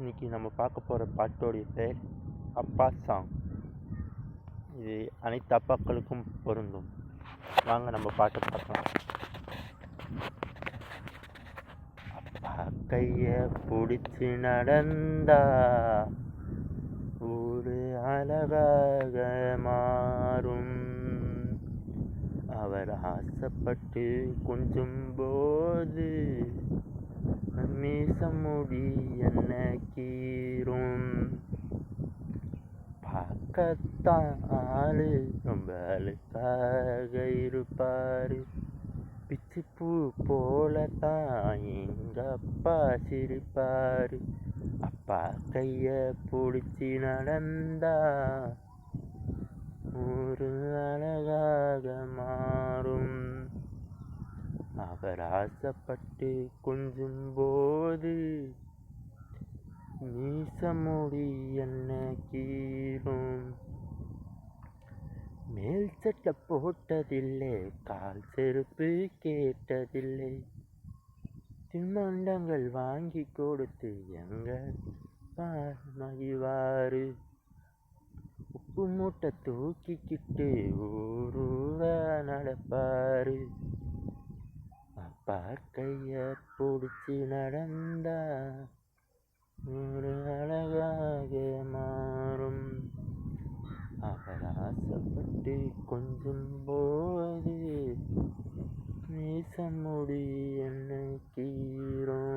இன்னைக்கு நம்ம பார்க்க போகிற பாட்டோடைய பெயர் அப்பா சாங். இது அனைத்து அப்பாக்களுக்கும் பொருந்தும். வாங்க நம்ம பாட்டை பார்க்கலாம். அப்பா கைய பிடிச்சி நடந்தா ஊரு அழகாக மாறும். அவர் ஆசைப்பட்டு கொஞ்சம் போது மீசமுடி என்ன கீரும். பார்க்கத்தான் ஆளு ரொம்ப அழுக்காக இருப்பாரு. பிச்சிப்பூ போலத்தான் எங்க அப்பா சிரிப்பாரு. அப்பா கைய பிடிச்சி நடந்தா ஒரு அழகாக மாறும். அவர் ஆசைப்பட்டு கொஞ்சம் போது மீசமுடி என்ன கீரும். மேல் சட்டை போட்டதில்லை, கால் செருப்பு கேட்டதில்லை. தின்பண்டங்கள் வாங்கி கொடுத்து எங்க மகிழ்வாரு. உப்பு மூட்டை தூக்கிக்கிட்டு ஊரூர நடப்பாரு. அப்பா கைய பிடிச்சி நடந்தா ஒரு அழகாக மாறும். அவர் ஆசைப்பட்டு கொஞ்சம் போது மீசமுடி என்ன கீரும்.